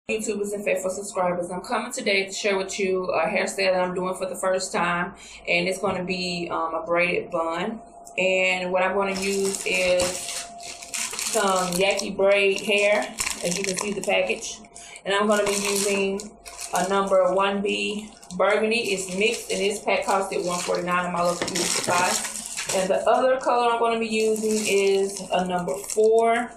YouTubers and faithful subscribers. I'm coming today to share with you a hairstyle that I'm doing for the first time, and it's going to be a braided bun. And what I'm going to use is some Yaki braid hair, as you can see the package. And I'm going to be using a number 1B burgundy. It's mixed, and this pack costed $149 in my local beauty supply. And the other color I'm going to be using is a number 4,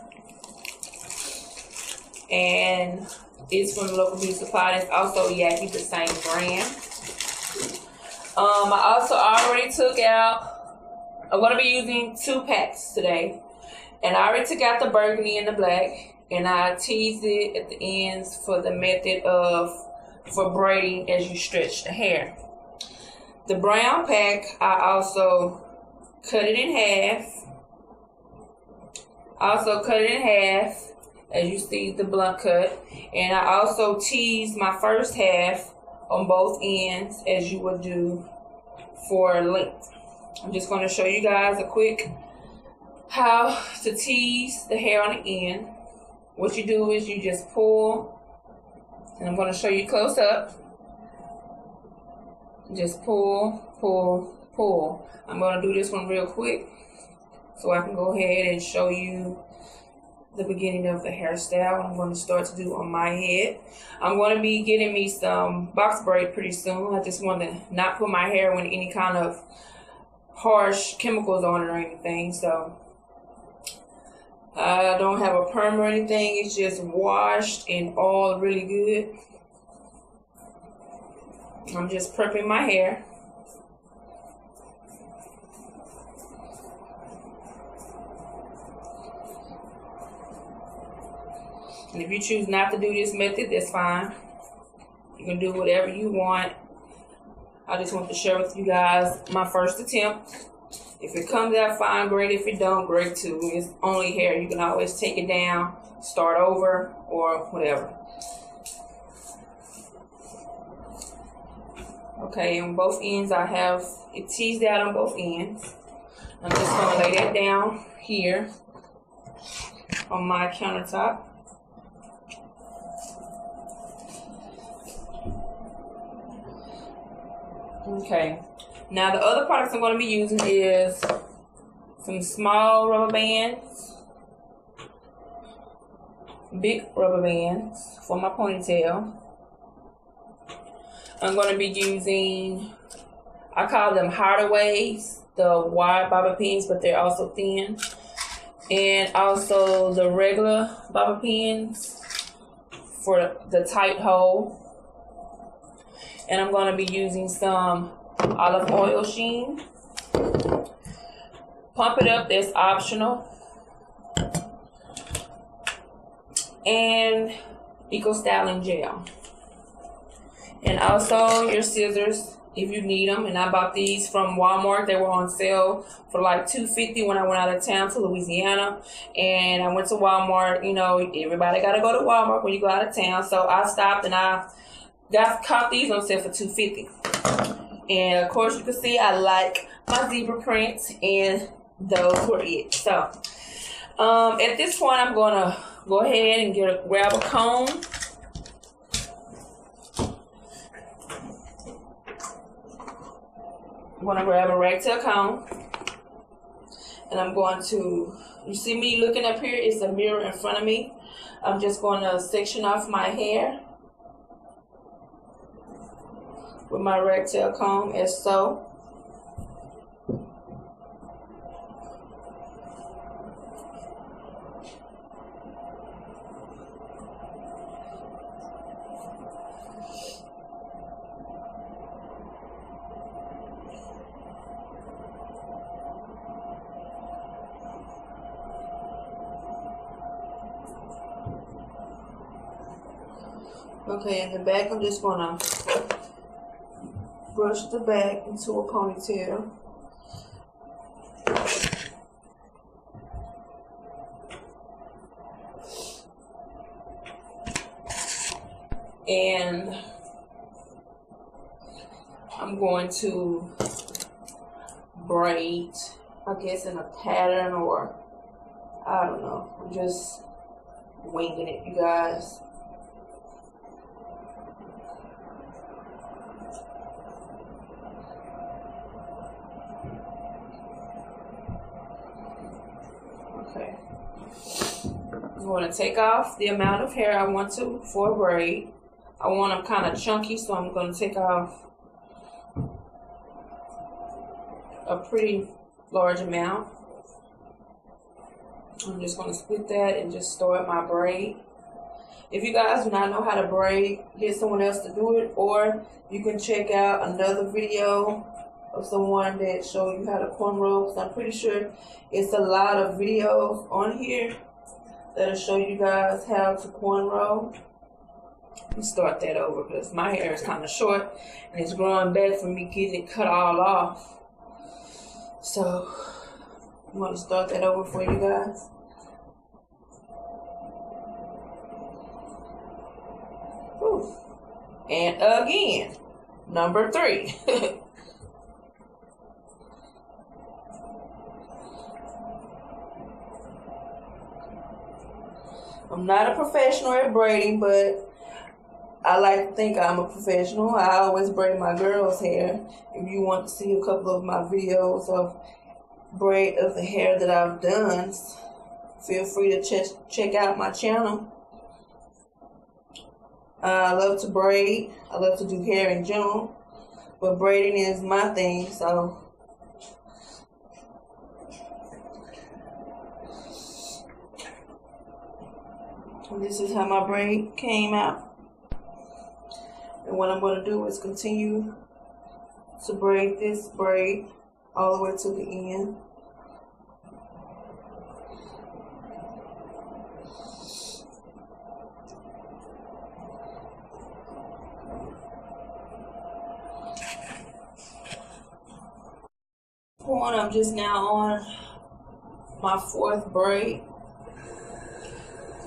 and it's from the local beauty supply. It's also Yaki, the same brand. I already took out, I'm going to be using 2 packs today. And I already took out the burgundy and the black, and I teased it at the ends for the method for braiding as you stretch the hair. The brown pack, I also cut it in half. As you see the blunt cut, and I also teased my first half on both ends as you would do for length. I'm just going to show you guys a quick how to tease the hair on the end. What you do is you just pull, and I'm going to show you close up. Just pull, pull, pull. I'm going to do this one real quick so I can go ahead and show you the beginning of the hairstyle I'm going to start to do on my head. I'm going to be getting me some box braid pretty soon. I just want to not put my hair with any kind of harsh chemicals on it or anything. So I don't have a perm or anything. It's just washed and all really good. I'm just prepping my hair. And if you choose not to do this method, that's fine. You can do whatever you want. I just want to share with you guys my first attempt. If it comes out fine, great. If it don't, great too. It's only hair. You can always take it down, start over, or whatever. Okay, on both ends I have it teased out on both ends. I'm just going to lay that down here on my countertop. Okay, now the other products I'm going to be using is some small rubber bands, big rubber bands for my ponytail. I'm going to be using, I call them Hardaways, the wide bobby pins, but they're also thin. And also the regular bobby pins for the tight hole. And I'm going to be using some olive oil sheen. Pump It Up, that's optional. And Eco Styling Gel. And also your scissors if you need them. And I bought these from Walmart. They were on sale for like $2.50 when I went out of town to Louisiana. And I went to Walmart. You know, everybody got to go to Walmart when you go out of town. So I stopped and I caught these on sale for $2.50. And of course you can see I like my zebra prints, and those were it. So at this point I'm gonna go ahead and grab a comb. I'm gonna grab a ragtail comb, and I'm going to, you see me looking up here, it's a mirror in front of me. I'm just going to section off my hair with my ragtail comb, as so. Okay, in the back, I'm just gonna brush the back into a ponytail. And I'm going to braid, I guess, in a pattern, or I don't know. I'm just winging it, you guys. going to take off the amount of hair I want to for a braid. I want them kind of chunky, so I'm going to take off a pretty large amount. I'm just going to split that and just start my braid. If you guys do not know how to braid, get someone else to do it, or you can check out another video of someone that show you how to cornrow, because I'm pretty sure it's a lot of videos on here that'll show you guys how to cornrow. Let me start that over because my hair is kind of short and it's growing back from me getting it cut all off. So I'm going to start that over for you guys. Whew. And again, number 3. I'm not a professional at braiding, but I like to think I'm a professional. I always braid my girls' hair. If you want to see a couple of my videos of braid of the hair that I've done, feel free to check out my channel. I love to braid. I love to do hair in general, but braiding is my thing, so and this is how my braid came out. And what I'm going to do is continue to braid this braid all the way to the end. I'm just now on my 4th braid,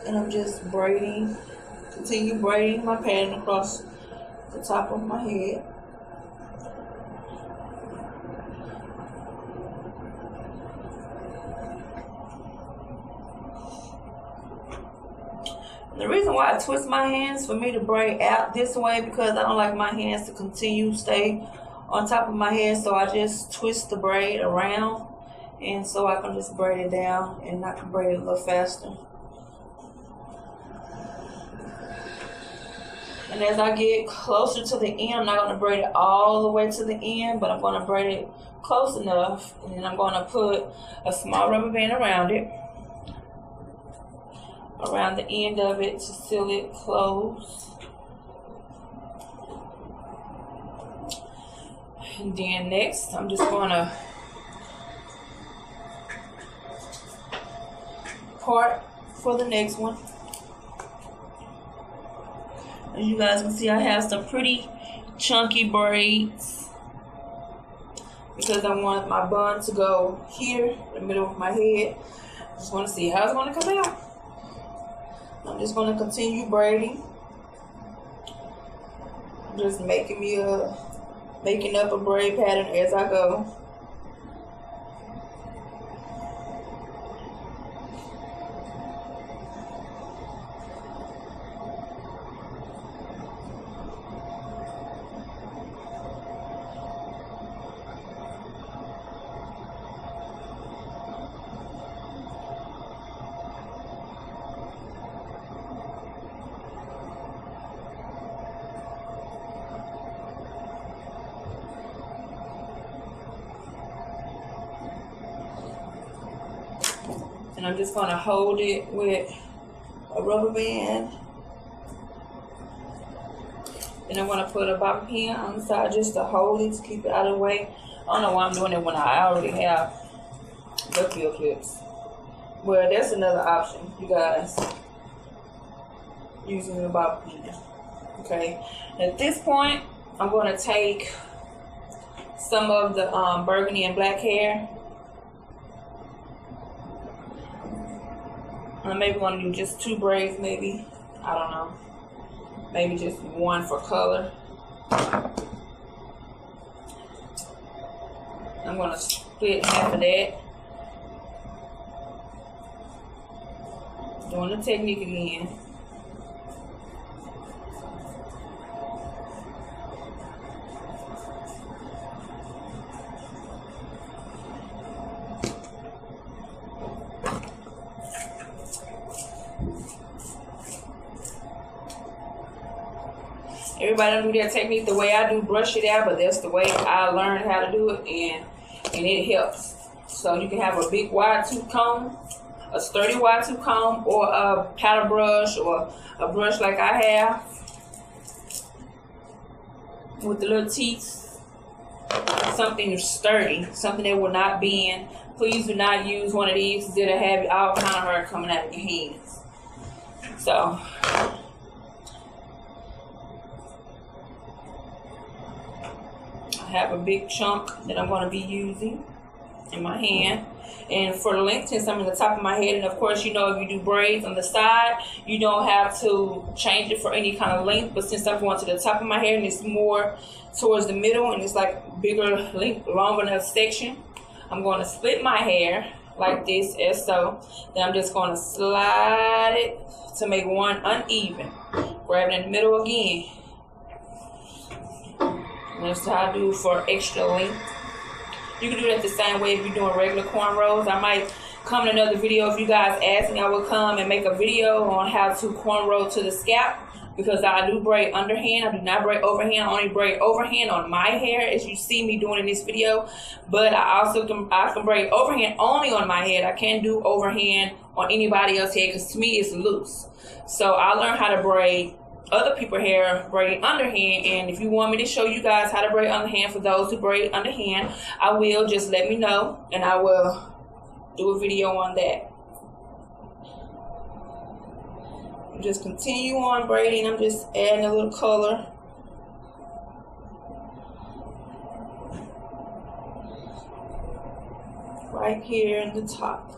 and I'm just braiding, continue braiding my pattern across the top of my head. The reason why I twist my hands for me to braid out this way, because I don't like my hands to continue to stay on top of my head, so I just twist the braid around, and so I can just braid it down and I can braid it a little faster. And as I get closer to the end, I'm not going to braid it all the way to the end, but I'm going to braid it close enough, and then I'm going to put a small rubber band around it, around the end of it to seal it closed. And then next, I'm just going to part for the next one. As you guys can see, I have some pretty chunky braids because I want my bun to go here in the middle of my head. Just want to see how it's going to come out. I'm just going to continue braiding. Just making up a braid pattern as I go. And I'm just going to hold it with a rubber band. And I'm going to put a bobby pin on the side just to hold it, to keep it out of the way. I don't know why I'm doing it when I already have duckbill clips. Well, that's another option, you guys, using a bobby pin. Okay. At this point, I'm going to take some of the burgundy and black hair. I maybe want to do just 2 braids, maybe. I don't know. Maybe just 1 for color. I'm going to split half of that. Doing the technique again. Everybody don't do that technique the way I do, brush it out, but that's the way I learned how to do it, and it helps. So you can have a big wide tooth comb, a sturdy wide tooth comb, or a paddle brush, or a brush like I have with the little teeth. Something sturdy, something that will not bend. Please do not use one of these that'll have all kind of hair coming out of your hands. So I have a big chunk that I'm going to be using in my hand. And for the length, since I'm in the top of my head, and of course, you know, if you do braids on the side, you don't have to change it for any kind of length. But since I'm going to the top of my head and it's more towards the middle and it's like bigger length, long enough section, I'm going to split my hair like this, as so. Then I'm just going to slide it to make one uneven. Grab it in the middle again. And that's how I do it for extra length. You can do that the same way if you're doing regular cornrows. I might come in another video if you guys ask me. I will come and make a video on how to cornrow to the scalp, because I do braid underhand. I do not braid overhand. I only braid overhand on my hair, as you see me doing in this video. But I can braid overhand only on my head. I can't do overhand on anybody else's head, because to me it's loose. So I learned how to braid other people's hair braiding underhand, and if you want me to show you guys how to braid underhand, for those who braid underhand, I will. Just let me know and I will do a video on that. Just continue on braiding. I'm just adding a little color. Right here in the top.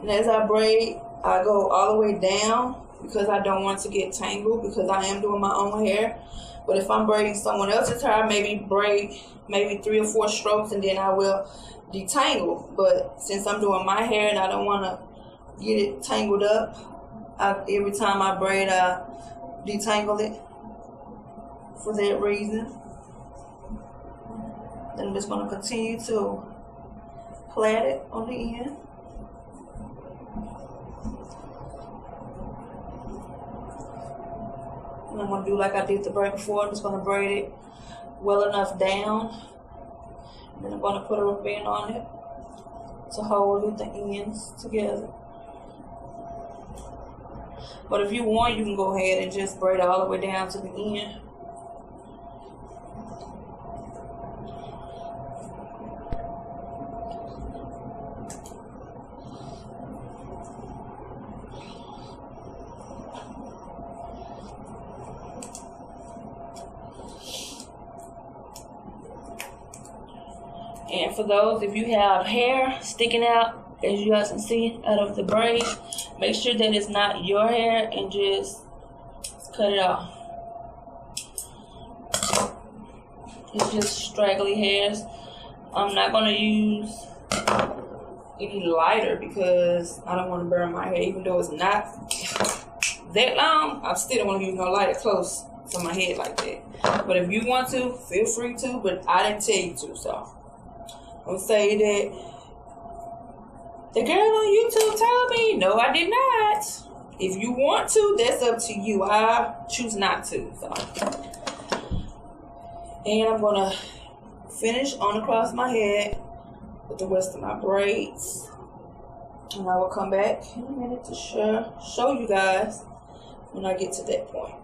And as I braid, I go all the way down because I don't want to get tangled, because I am doing my own hair. But if I'm braiding someone else's hair, I maybe braid 3 or 4 strokes and then I will detangle. But since I'm doing my hair and I don't want to get it tangled up, every time I braid, I detangle it for that reason. Then I'm just going to continue to plait it on the end. And I'm going to do like I did the braid before. I'm just going to braid it well enough down. And then I'm going to put a rubber band on it to hold the ends together. But if you want, you can go ahead and just braid it all the way down to the end. And for those, if you have hair sticking out, as you guys can see, out of the braid, make sure that it's not your hair and just cut it off. It's just straggly hairs. I'm not going to use any lighter because I don't want to burn my hair, even though it's not that long. I still don't want to use no lighter close to my head like that. But if you want to, feel free to, but I didn't tell you to, so don't say that the girl on YouTube told me. No, I did not. If you want to, that's up to you. I choose not to. So. And I'm going to finish on across my head with the rest of my braids. And I will come back in a minute to show you guys when I get to that point.